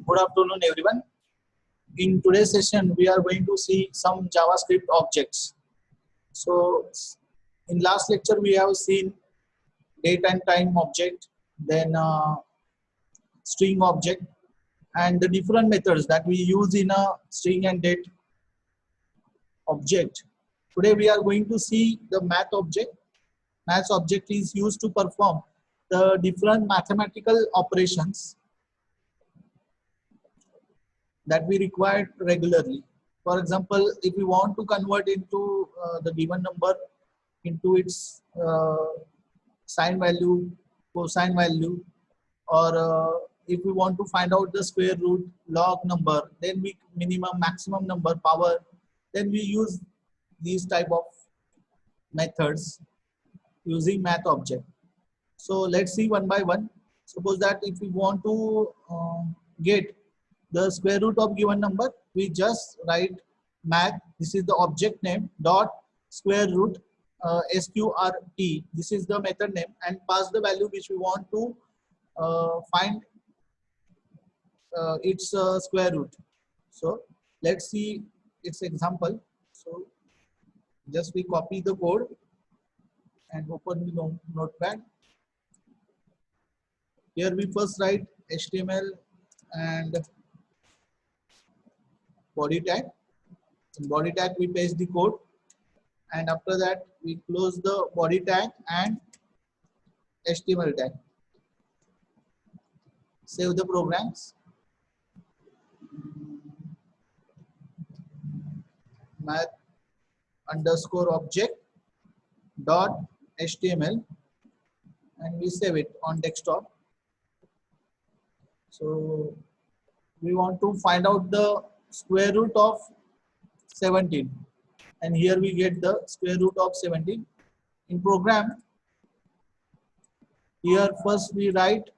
Good afternoon, everyone. In today's session, we are going to see some JavaScript objects. So, in last lecture, we have seen date and time object, then string object, and the different methods that we use in a string and date object. Today, we are going to see the math object. Math object is used to perform the different mathematical operations that we require regularly. For example, if we want to convert into the given number into its sine value, cosine value, or if we want to find out the square root, log number, then we minimum, maximum number, power, then we use these type of methods using math object. So let's see one by one. Suppose that if we want to get the square root of given number, we just write math. This is the object name dot square root sqrt. This is the method name, and pass the value which we want to find its square root. So let's see its example. So just we copy the code and open the notepad. Here we first write HTML and body tag. In body tag we paste the code, and after that we close the body tag and HTML tag. Save the programs. Math underscore object dot HTML, and we save it on desktop. So we want to find out the square root of 17, and here we get the square root of 17. In program, here first we write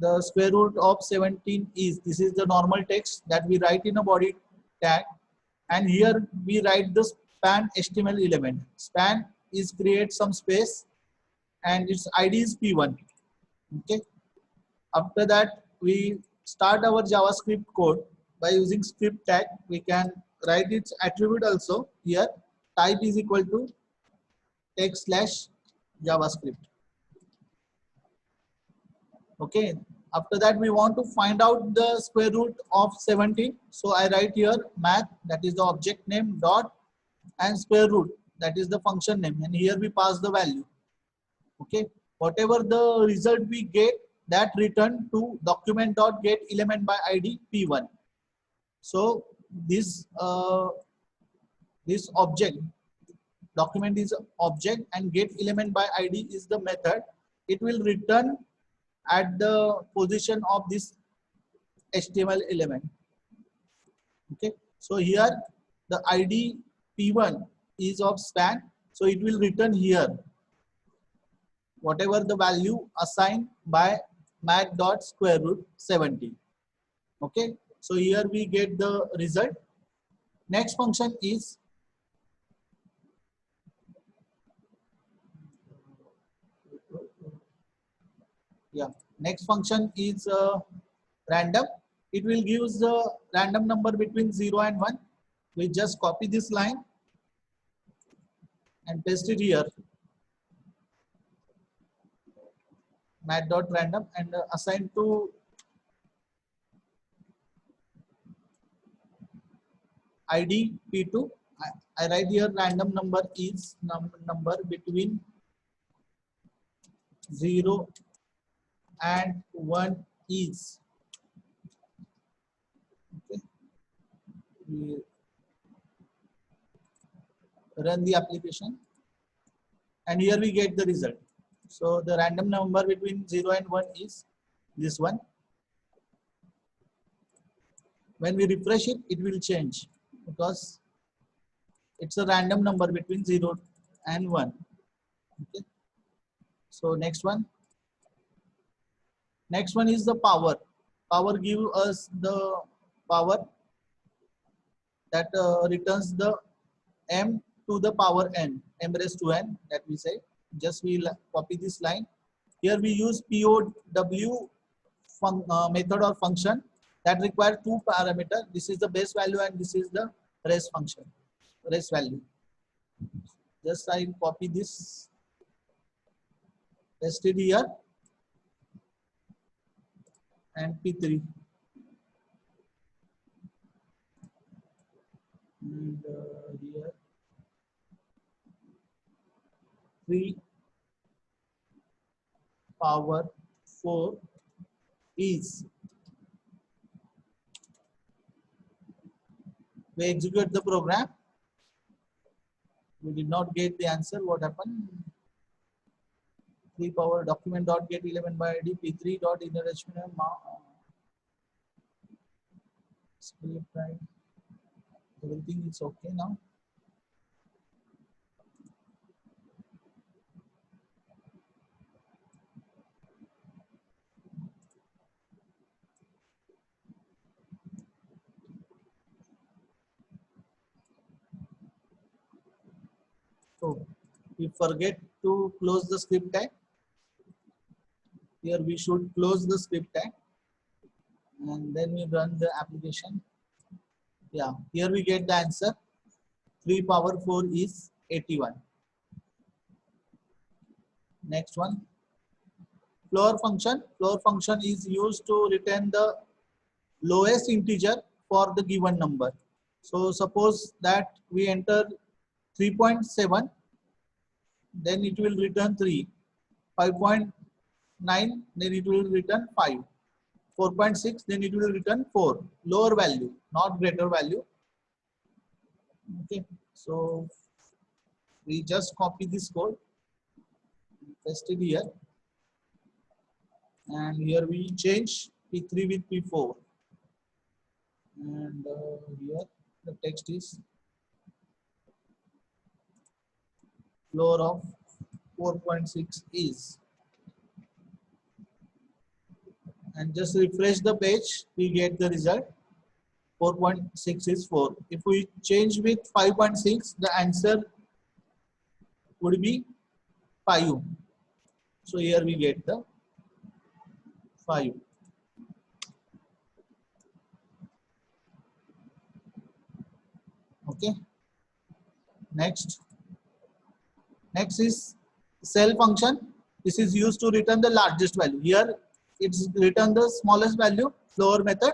the square root of 17 is, this is the normal text that we write in a body tag, and here we write the span HTML element. Span is create some space and its ID is P1. Okay. After that we start our JavaScript code by using script tag. We can write its attribute also. Here type is equal to text / JavaScript. Okay. After that we want to find out the square root of 17. So I write here math, that is the object name, dot, and square root, that is the function name, and here we pass the value. Okay. Whatever the result we get, that return to document.get element by ID P1. So this this object, document is object, and get element by ID is the method. It will return at the position of this HTML element. Okay. So here the ID P1 is of span, so it will return here whatever the value assigned by math dot square root 17. Okay. So here we get the result. Next function is next function is random. It will give the random number between 0 and 1. We just copy this line and paste it here, math.random, and assign to ID P2. I write here random number is number between 0 and 1 is. Okay. We run the application, and here we get the result. So the random number between 0 and 1 is this one. When we refresh it, it will change because it's a random number between 0 and 1. Okay. So next one. Next one is the power. Power gives us the power that returns the m to the power n, m raised to n, that we say. Just we copy this line. Here we use POW method or function that require two parameters. This is the base value and this is the res function, res value. Just I copy this std here and p3 and here 3 power 4 is. We execute the program. We did not get the answer. What happened? 3 power document dot get 11 by id p3 dot inner HTML script, right? Everything is okay now. So we forget to close the script tag. Here we should close the script tag and then we run the application. Yeah, here we get the answer. 3 power 4 is 81. Next one. Floor function. Floor function is used to return the lowest integer for the given number. So suppose that we enter 3.7, then it will return 3. 5.9, then it will return 5. 4.6, then it will return 4. Lower value, not greater value. Okay, so we just copy this code, paste it here, and here we change P3 with P4, and here the text is floor of 4.6 is, and just refresh the page, we get the result. 4.6 is 4. If we change with 5.6, the answer would be 5. So here we get the 5. Okay. Next is cell function. This is used to return the largest value. Here it's return the smallest value, floor method,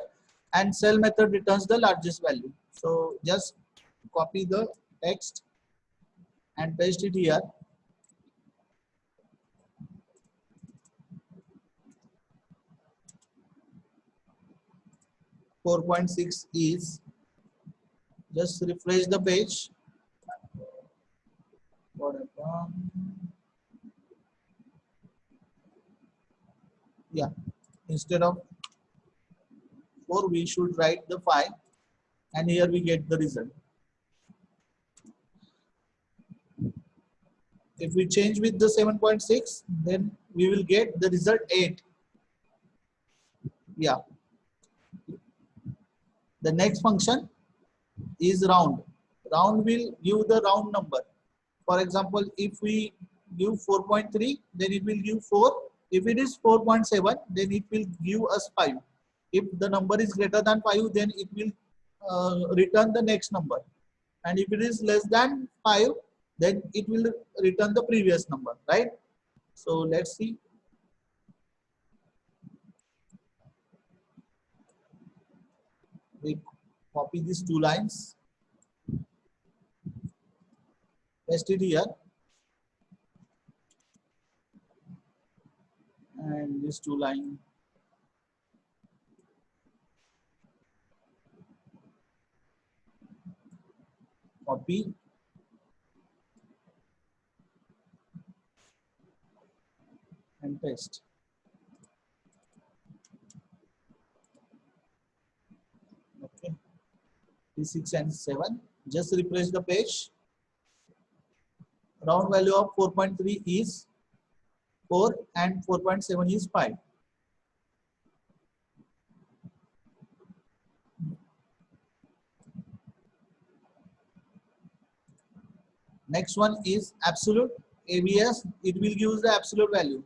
and cell method returns the largest value. So just copy the text and paste it here. 4.6 is, just refresh the page. What happened? Yeah, instead of 4, we should write the 5, and here we get the result. If we change with the 7.6, then we will get the result 8. Yeah. The next function is round. Round will give the round number. For example, if we give 4.3, then it will give 4. If it is 4.7, then it will give us 5. If the number is greater than 5, then it will return the next number. And if it is less than 5, then it will return the previous number, right? So let's see. We copy these 2 lines, paste it here, and these 2 lines. Copy and paste. Okay. 6 and 7. Just refresh the page. Round value of 4.3 is 4 and 4.7 is 5. Next one is absolute. ABS, it will give the absolute value.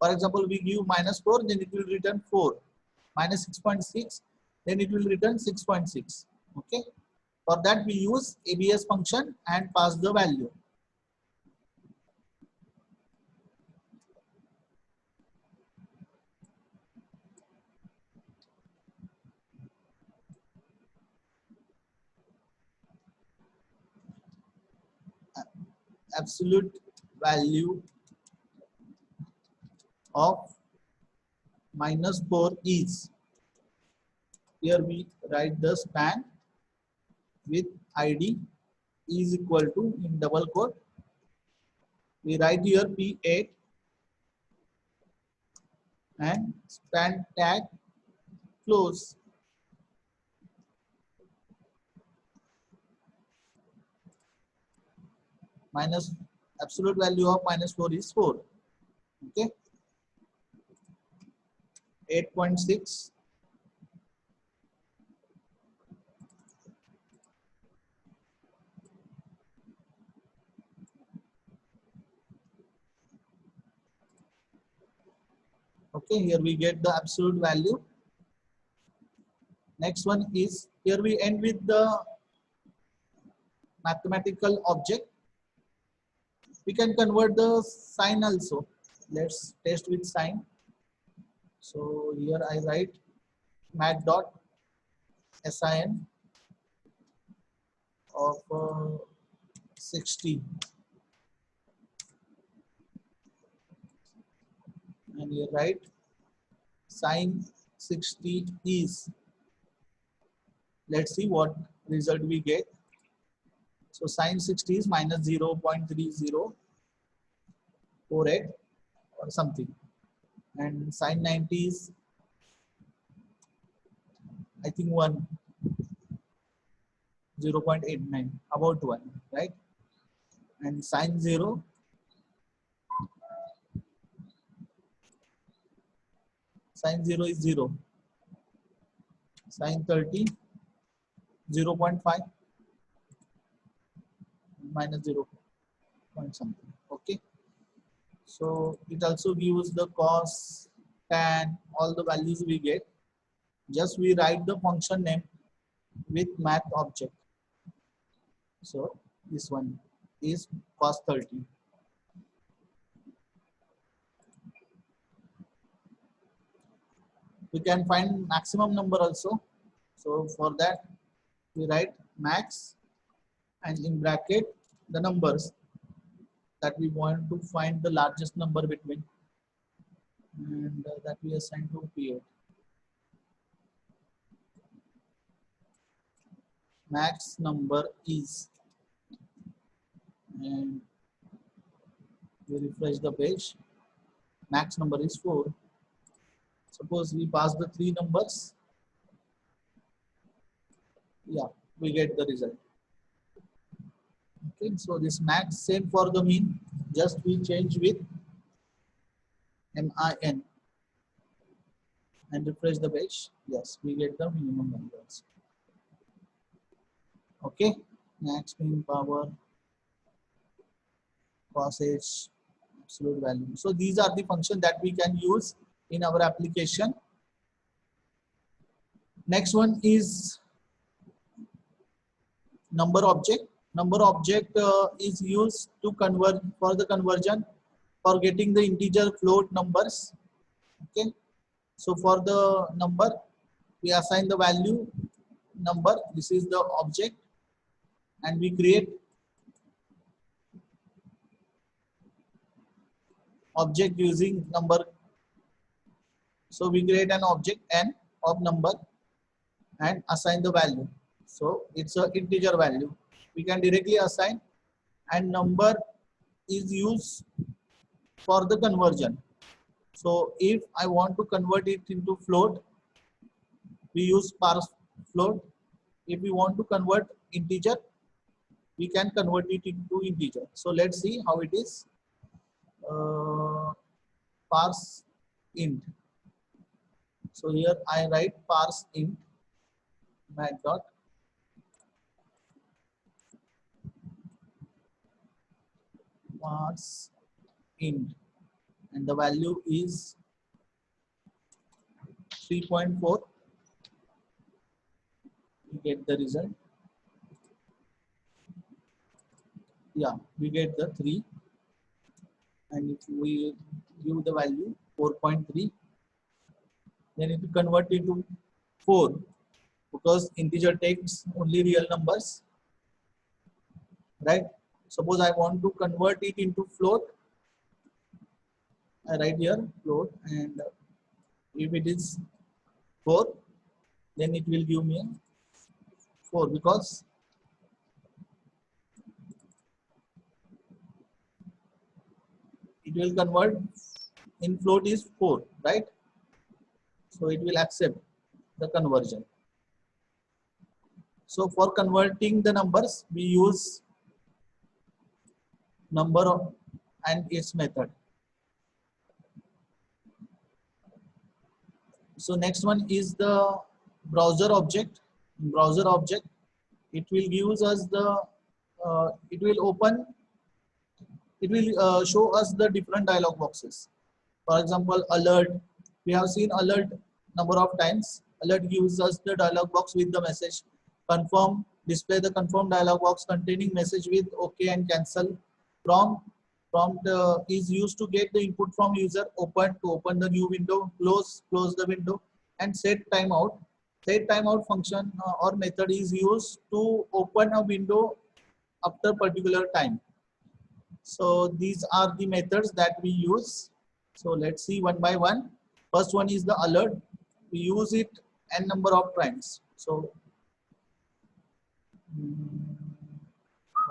For example, we give -4, then it will return 4. -6.6, then it will return 6.6. Okay. For that we use ABS function and pass the value. Absolute value of -4 is, here we write the span with ID is equal to, in double quote, we write here P8 and span tag close minus absolute value of -4 is 4. Okay, 8.6 okay, here we get the absolute value. Next one is, here we end with the mathematical object. We can convert the sign also. Let's test with sign. So here I write math.sin of 60, and here write sin 60 is. Let's see what result we get. So sin 60 is -0.3048 or something, and sin 90 is, I think, 0.89, about 1, right? And sin 0, is 0. Sin 30, 0.5 minus 0 point something. Okay. So it also gives the cos, tan, all the values we get. Just we write the function name with math object. So this one is cos 30. We can find maximum number also. So for that we write max and in bracket the numbers that we want to find the largest number between, and that we assign to P8. Max number is, and we refresh the page. Max number is 4. Suppose we pass the 3 numbers. Yeah, we get the result. Okay, so this max, same for the mean, just we change with MIN and refresh the page. Yes, we get the minimum numbers. Okay, max, mean, power, cos h, absolute value. So these are the functions that we can use in our application. Next one is number object. Number object is used to convert, for the conversion, for getting the integer float numbers. Okay, so for the number we assign the value number. This is the object, and we create object using number. So we create an object n of number and assign the value. So it's an integer value. We can directly assign, and number is used for the conversion. So if I want to convert it into float, we use parse float. If we want to convert integer, we can convert it into integer. So let's see how it is. Parse int. So here I write parse int math dot parse int, and the value is 3.4. we get the result. Yeah, we get the 3, and if we give the value 4.3, then it will convert into 4, because integer takes only real numbers, right? Suppose I want to convert it into float. I write here float, and if it is 4, then it will give me 4, because it will convert in float is 4, right? So it will accept the conversion. So for converting the numbers, we use number of and its method. So next one is the browser object. Browser object, it will gives us the it will open, it will show us the different dialog boxes. For example, alert, we have seen alert number of times. Alert gives us the dialog box with the message confirm, display the confirm dialog box containing message with OK and cancel. Prompt is used to get the input from user, open to open the new window, close the window, and set timeout. Set timeout function or method is used to open a window after particular time. So these are the methods that we use. So let's see one by one. First one is the alert. We use it n number of times. So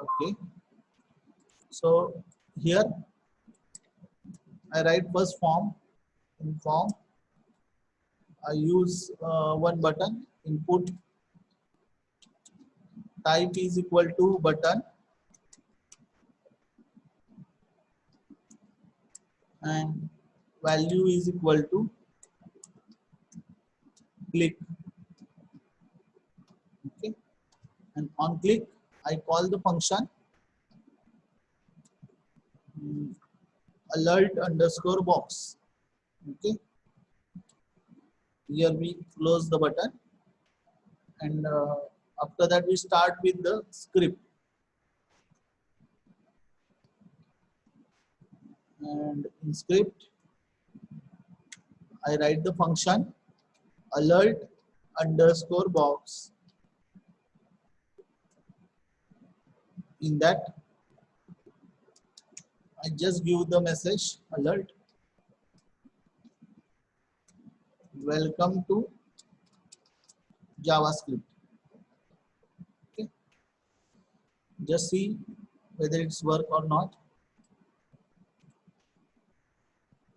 okay. So here I write first form. In form, I use one button. Input type is equal to button, and value is equal to click. Okay, and on click I call the function alert underscore box. Okay, here we close the button, and after that we start with the script. And in script I write the function alert underscore box. In that I just give the message alert, welcome to Javascript. Okay, just see whether it's work or not.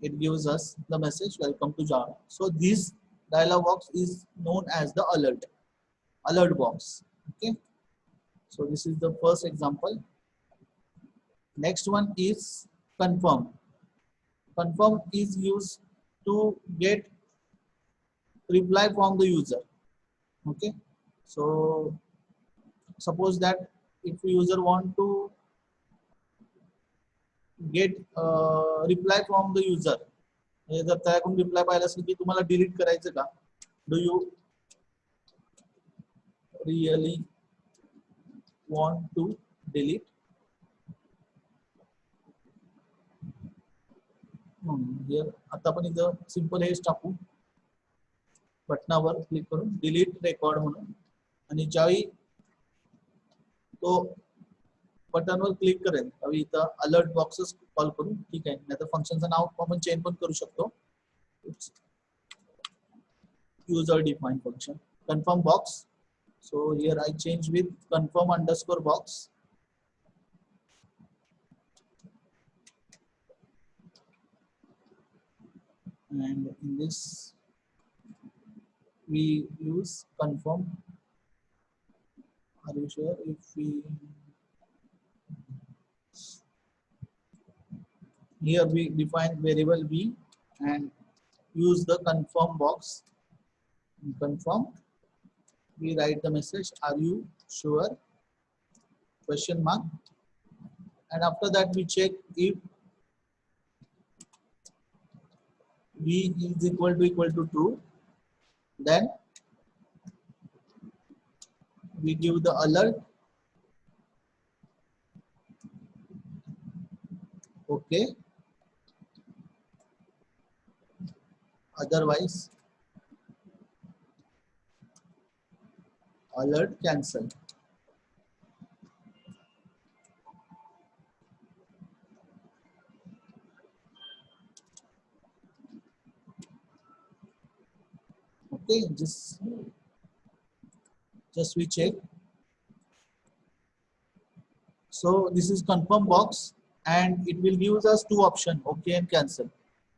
It gives us the message welcome to Java. So this dialog box is known as the alert box. Okay, so this is the first example. Next one is confirm. Confirm is used to get reply from the user. Okay, so suppose that if user want to get reply from the user, जर त्याकडून reply पाहिला असेल की तुम्हाला delete करायचं का, do you really want to delete? Here आता आपण इथं सिंपल हेच टाकू, बटनावर क्लिक करून डिलीट रेकॉर्ड म्हणून, आणि ज्यावेळी तो बटनवर क्लिक करेल त्यावेळी इथं अलर्ट बॉक्सेस कॉल करू. ठीक आहे, नाहीतर फंक्शनचं नाव आपण चेंज पण करू शकतो. user defined function confirm box. So here I change with confirm underscore box. And in this we use confirm. Are you sure? If we here we define variable v and use the confirm box. Confirm, we write the message are you sure, question mark, and after that we check if v is equal to true, then we give the alert. Okay. Otherwise, alert cancel. Okay, just we check. So this is confirm box, and it will give us two options, okay and cancel.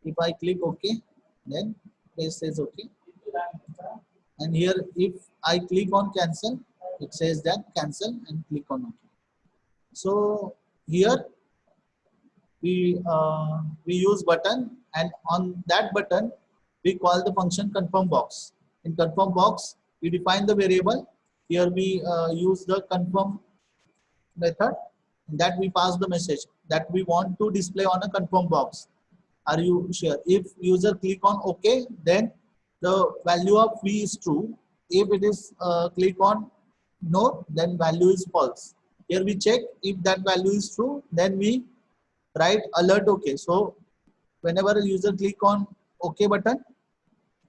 If I click okay, then it says okay. And here if I click on cancel, it says that cancel and click on okay. So here we use button, and on that button we call the function confirm box. In confirm box we define the variable. Here we use the confirm method, that we pass the message that we want to display on a confirm box. Are you sure? If user click on OK, then the value of V is true. If it is click on no, then value is false. Here we check if that value is true, then we write alert OK. So whenever a user click on OK button,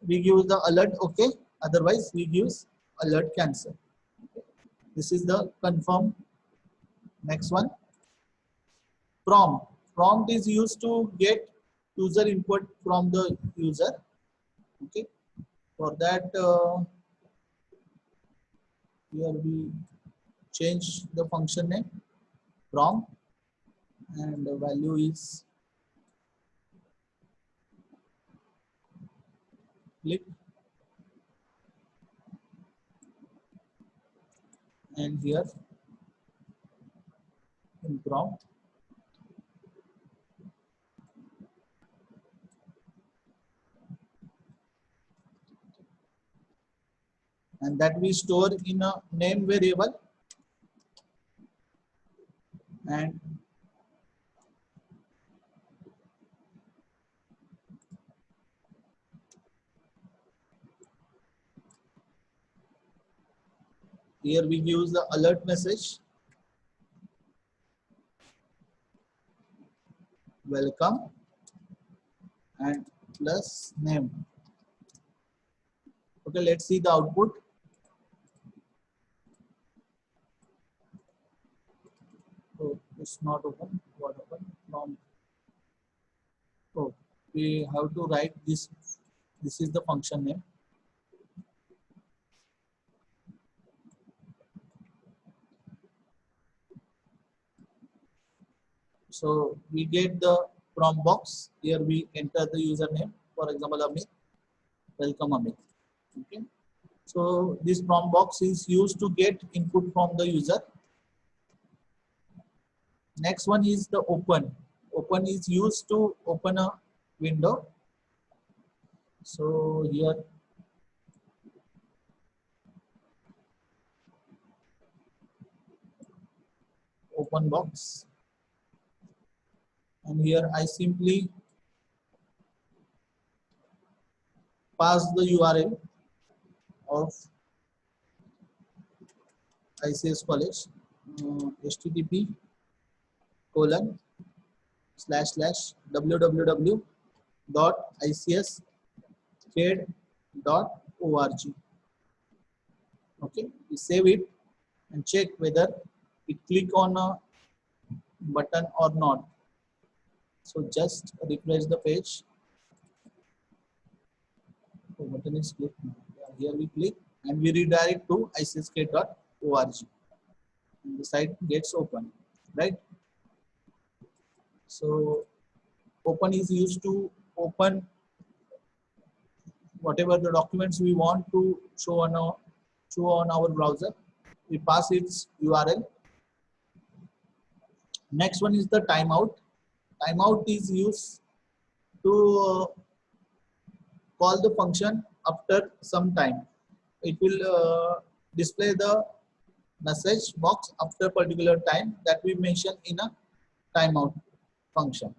we give the alert OK. Otherwise, we use alert cancel. This is the confirm. Next one, prompt. Prompt is used to get user input from the user. Okay, for that here we change the function name prompt, and the value is click, and here in prompt and that we store in a name variable, and here we use the alert message welcome and plus name. Okay, let's see the output. Oh, it's not open. What open? Prompt. Oh, we have to write this. This is the function name. So we get the prompt box. Here we enter the username. For example, Amit. Welcome, Amit. Okay. So this prompt box is used to get input from the user. Next one is the open. Open is used to open a window. So here open box, and here I simply pass the URL of ICS college, http://www.icscade.org. Okay, we save it and check whether it click on a button or not. So just refresh the page. The button is clicked. Here we click and we redirect to icscade.org. The site gets open, right? So open is used to open whatever the documents we want to show on our browser. We pass its URL. Next one is the timeout. Timeout is used to call the function after some time. It will display the message box after particular time that we mention in a timeout function.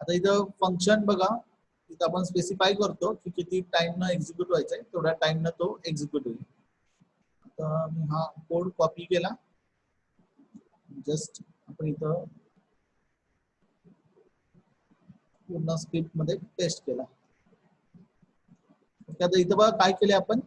आता इथं function बघा, इथं आपण specify करतो की किती time न execute व्हायचंय, तेवढ्या टाइम न तो एक्झिक्यूट होईल. तर मी हा कोड कॉपी केला, जस्ट आपण इथं पूर्ण स्क्रिप्ट मध्ये पेस्ट केला. आता इथं बघा काय केले आपण,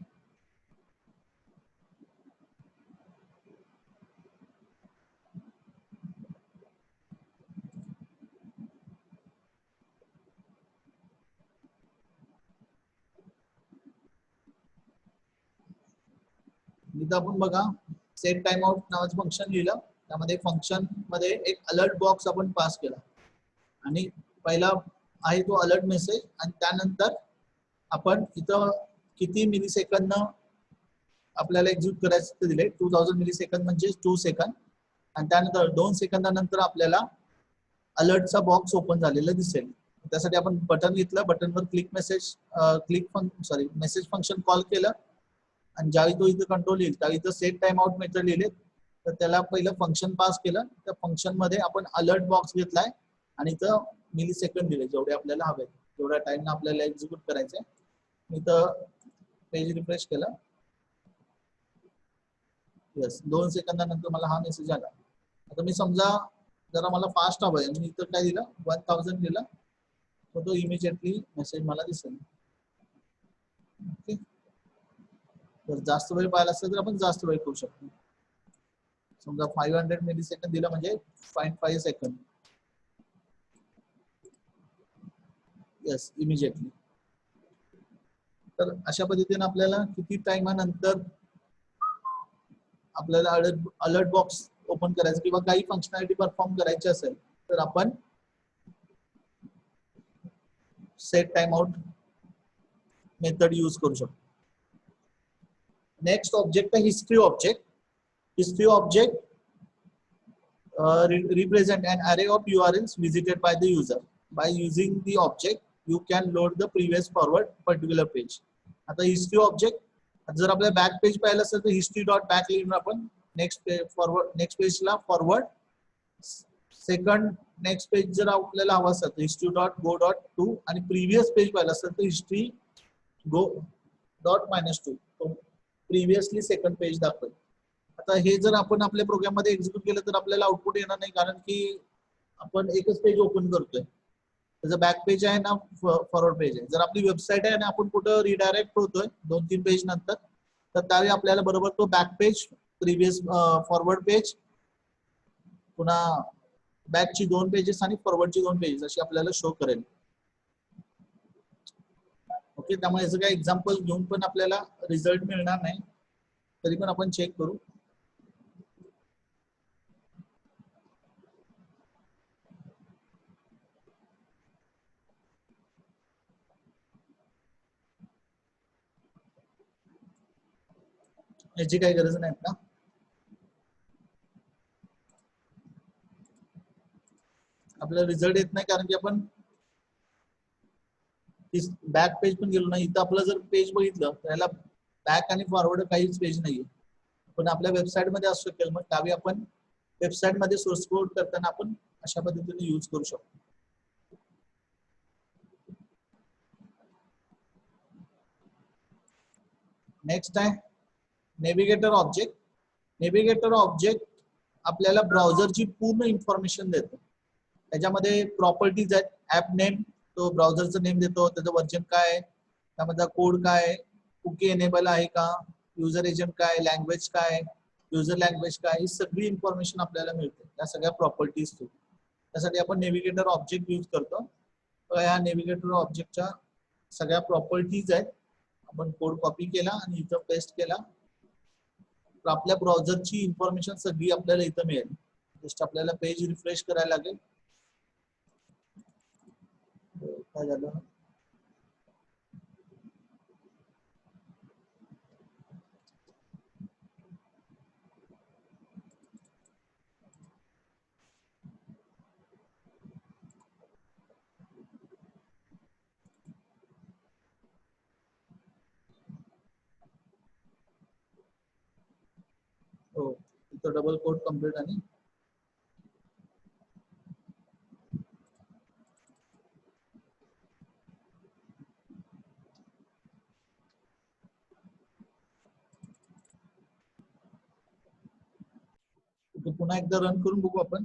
इथं आपण बघा सेट टाइम आउट नावाचं फंक्शन लिहिलं, त्यामध्ये फंक्शन मध्ये एक अलर्ट बॉक्स आपण पास केला आणि पहिला आहे तो अलर्ट मेसेज, आणि त्यानंतर आपण इथं किती मिली सेकंद आपल्याला एक्झिक्यूट करायचं ते दिले, 2000 मिली सेकंद म्हणजे 2 सेकंद, आणि त्यानंतर 2 सेकंदानंतर आपल्याला अलर्टचा बॉक्स ओपन झालेला दिसेल. त्यासाठी आपण बटन घेतलं, बटनवर click message message function call केलं, आणि ज्यावेळी तो इथं कंट्रोल येईल त्यावेळी इथं सेट टाइम आउट मेथड लिहिले, तर त्याला पहिलं फंक्शन पास केलं, त्या फंक्शन मध्ये आपण अलर्ट बॉक्स घेतलाय आणि इथं मिली सेकंड दिले जेवढे आपल्याला हवे, जेवढ्या टाइमला आपल्याला एक्झिक्यूट करायचंय. इथं पेज रिफ्रेश केलं, येस 2 सेकंदानंतर मला हा मेसेज आला. आता मी समजा जरा मला फास्ट हवंय, मी इथं काय दिलं 1000 दिलं, तर तो इमिजिएटली मेसेज मला दिसेल. ओके, जर जास्त वेळ पाहिला असेल तर आपण जास्त वेळ करू शकतो. समजा 500 मिली सेकंद दिलं म्हणजे 0.5 सेकंद, येस इमिजिएटली. तर अशा पद्धतीने आपल्याला किती टाइमानंतर आपल्याला अलर्ट बॉक्स ओपन करायचं किंवा काही फंक्शनॅलिटी परफॉर्म करायची असेल तर आपण set time out method use करू शकतो. नेक्स्ट ऑब्जेक्ट आहे history object. History object represent an array of URLs visited by the user. By using the object, you can load the previous forward particular page. आता history object जर आपल्याला back page पाहिलं असेल तर history dot back लिहून आपण next पेजला forward, second next page जर आपल्याला हवा असेल तर history dot go dot two, आणि प्रिव्हियस पेज पाहिलं असेल तर हिस्ट्री गो डॉट -2, तो प्रिव्हियसली सेकंड पेज दाखवेल. आता हे जर आपण आपल्या प्रोग्राम मध्ये एक्झिक्यूट केलं तर आपल्याला आउटपुट येणार नाही, कारण की आपण एकच पेज ओपन करतोय. त्याचं बॅक पेज आहे ना फॉरवर्ड पेज आहे. जर आपली वेबसाईट आहे आणि आपण कुठं रिडायरेक्ट होतोय 2-3 पेज नंतर, तर त्यावेळी आपल्याला बरोबर तो back page, previous forward page, पुन्हा बॅकची 2 पेजेस आणि फॉरवर्डची 2 पेजेस अशी आपल्याला शो करेल. ओके, त्यामुळे याचं काही एक्झाम्पल घेऊन पण आपल्याला रिझल्ट मिळणार नाही, तरी पण आपण चेक करू. याची काही गरज नाही का, आपल्याला रिझल्ट येत नाही कारण की आपण बॅक पेज पण गेलो नाही. इथं आपलं जर पेज बघितलं तर याला बॅक आणि फॉरवर्ड काहीच पेज नाहीये, पण आपल्या वेबसाईट मध्ये असू शकेल. मग त्यावेळी आपण वेबसाईट मध्ये सोर्स कोड करताना आपण अशा पद्धतीने यूज करू शकतो. नेक्स्ट आहे नेव्हिगेटर ऑब्जेक्ट. नेव्हिगेटर ऑब्जेक्ट आपल्याला ब्राउझरची पूर्ण इन्फॉर्मेशन देतो. त्याच्यामध्ये प्रॉपर्टीज आहेत, ऍप नेम, तो ब्राउझरचं नेम देतो, त्याचं वर्जन काय आहे, त्यामधला कोड काय आहे, कुकी एनेबल आहे का, युजर एजंट काय, लँग्वेज काय, युजर लँग्वेज काय, ही सगळी इन्फॉर्मेशन आपल्याला मिळते त्या सगळ्या प्रॉपर्टीज थ्रू. त्यासाठी आपण नेव्हिगेटर ऑब्जेक्ट यूज करतो. या नेव्हिगेटर ऑब्जेक्टच्या सगळ्या प्रॉपर्टीज आहेत. आपण कोड कॉपी केला आणि इथं पेस्ट केला तर आपल्या ब्राउझरची इन्फॉर्मेशन सगळी आपल्याला इथं मिळेल. जस्ट आपल्याला पेज रिफ्रेश करायला लागेल. काय झालं, हो इथं डबल कोड कम्प्लीट आणि तो पुन्हा एकदा रन करून बघू आपण.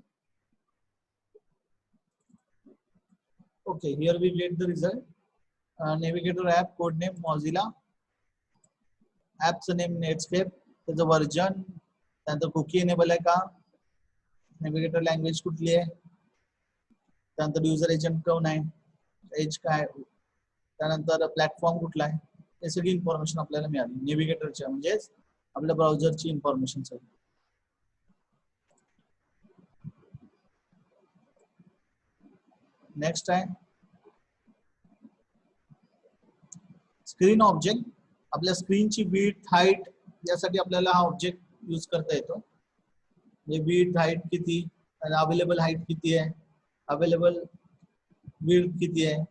Okay, here we get the result. Navigator app code name Mozilla, ऍपचं नेम नेटस्केप, त्याचं व्हर्जन, त्यानंतर कुकी एनेबल आहे का, नेव्हिगेटर लँग्वेज कुठली आहे, त्यानंतर युजर एजंट कोण आहे, एज काय, त्यानंतर प्लॅटफॉर्म कुठला आहे, हे सगळी इन्फॉर्मेशन आपल्याला मिळाली नेव्हिगेटरच्या म्हणजेच आपल्या ब्राउझरची इन्फॉर्मेशन सगळी. नेक्स्ट आहे स्क्रीन ऑब्जेक्ट. आपल्या स्क्रीनची विड्थ हाईट यासाठी आपल्याला हा ऑब्जेक्ट यूज करता येतो. विड्थ हाईट किती, अवेलेबल हाईट किती आहे, अवेलेबल विड्थ किती आहे,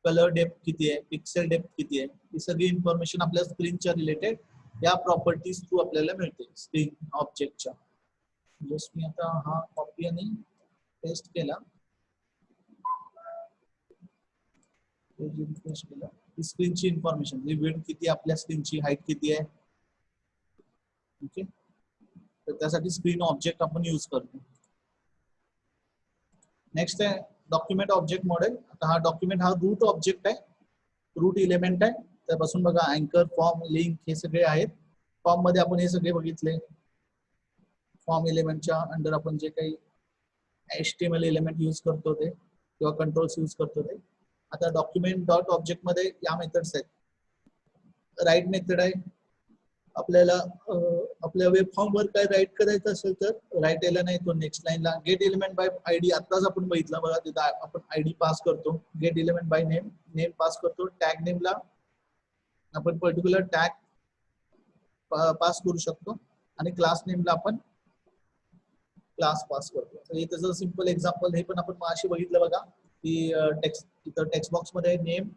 कलर डेप्थ किती आहे, पिक्सेल डेप्थ किती आहे, ही सगळी इन्फॉर्मेशन आपल्या स्क्रीनच्या रिलेटेड या प्रॉपर्टीज थ्रू आपल्याला मिळते स्क्रीन ऑब्जेक्टच्या. जस्ट मी आता हा कॉपी आणि पेस्ट केला, रिफ्रेश केला. ही स्क्रीनची इन्फॉर्मेशन, विड्थ किती, आपल्या स्क्रीनची हाईट किती आहे. ओके, तर त्यासाठी स्क्रीन ऑब्जेक्ट आपण यूज करतो. नेक्स्ट आहे डॉक्युमेंट ऑब्जेक्ट मॉडेल. आता हा डॉक्युमेंट हा रूट ऑब्जेक्ट आहे, रूट इलेमेंट आहे. त्यापासून बघा अँकर, फॉर्म, लिंक हे सगळे आहेत. फॉर्म मध्ये आपण हे सगळे बघितले. फॉर्म एलिमेंटच्या अंडर आपण जे काही HTML एलिमेंट यूज करतो ते किंवा कंट्रोल्स यूज करतो ते. आता डॉक्युमेंट डॉट ऑब्जेक्ट मध्ये या मेथड्स आहेत. राईट मेथड आहे, आपल्याला आपल्या वेब फॉर्म वर काय राईट करायचं असेल तर राईट यायला नाही तो नेक्स्ट लाईनला. गेट एलिमेंट बाय आयडी आताच आपण बघितलं बघा, तिथं आपण आयडी पास करतो. Get element by name, name pass करतो. टॅग नेमला आपण पर्टिक्युलर टॅग पास करू शकतो आणि क्लास नेमला आपण क्लास पास करतो. तर हे त्याचं सिंपल एक्झाम्पल हे पण आपण माशी बघितलं बघा की टेक्स्ट तिथं टेक्स्ट बॉक्स मध्ये नेम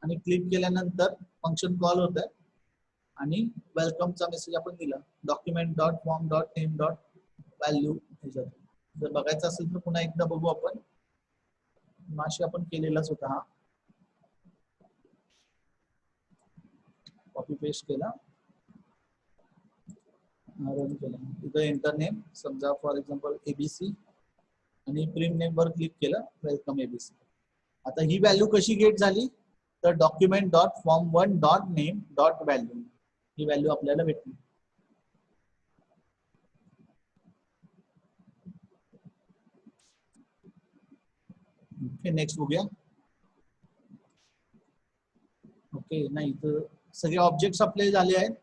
आणि क्लिक केल्यानंतर फंक्शन कॉल होत आहे आणि वेलकमचा मेसेज आपण दिला document dot form dot name dot value. जर बघायचं असेल तर पुन्हा एकदा बघू आपण. माशी आपण केलेलाच होता हा, कॉपी पेस्ट केला, रन केला. तिथं एंटर नेम समजा फॉर एक्झाम्पल ABC आणि प्रिंट नेम वर क्लिक केलं वेलकम ABC. आता ही व्हॅल्यू कशी गेट झाली तर document dot form 1 dot name dot value ही व्हॅल्यू आपल्याला भेटली. ओके, नेक्स्ट बघूया. ओके, नाही तर सगळे ऑब्जेक्ट्स आपले झाले आहेत.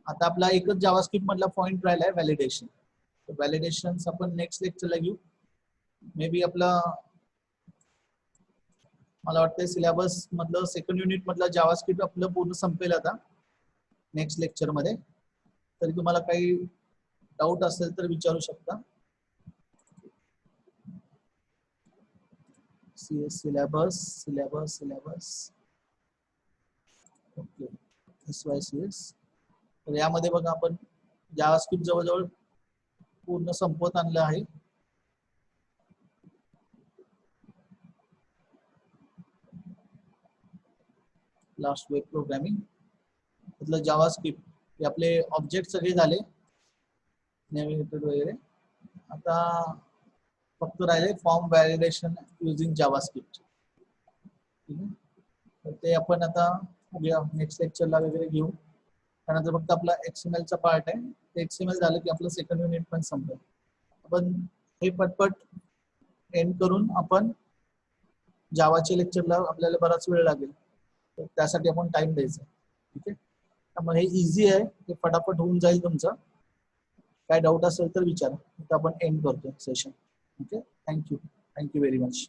आता आपला एकच जावास्क्रिप्ट मधला पॉइंट राहिला आहे व्हॅलिडेशन. व्हॅलिडेशन आपण नेक्स्ट लेक्चरला घेऊ. मे बी आपला मला वाटतं सिलेबस मधलं सेकंड युनिट मधला जावास्क्रिप्ट आपलं पूर्ण संपेल आता नेक्स्ट लेक्चर मध्ये. तरी तुम्हाला काही डाऊट असेल तर विचारू शकता. Syllabus syllabus syllabus okay, SYCS. तर यामध्ये बघा आपण जावास्क्रिप्ट जवळजवळ पूर्ण संपवत आणलं आहे. लास्ट वेब प्रोग्रामिंग मतलब जावास्क्रिप्ट हे आपले ऑब्जेक्ट सगळे झाले नेव्हिगेटर वगैरे. आता फक्त राहिले फॉर्म व्हॅलिडेशन युजिंग जावास्क्रिप्ट. ठीक आहे, तर ते आपण आता बघूया नेक्स्ट लेक्चरला वगैरे घेऊ. त्यानंतर फक्त आपला XML चा पार्ट आहे. ते XML झालं की आपलं सेकंड युनिट पण संपलं. आपण हे पटपट एंड करून आपण जावाच्या लेक्चरला आपल्याला बराच वेळ लागेल, तर त्यासाठी आपण टाइम द्यायचा. ठीक आहे, त्यामुळे हे इझी आहे, हे फटाफट होऊन जाईल तुमचं. काय डाऊट असेल तर विचारा. आता आपण एंड करतो session. Okay, thank you very much.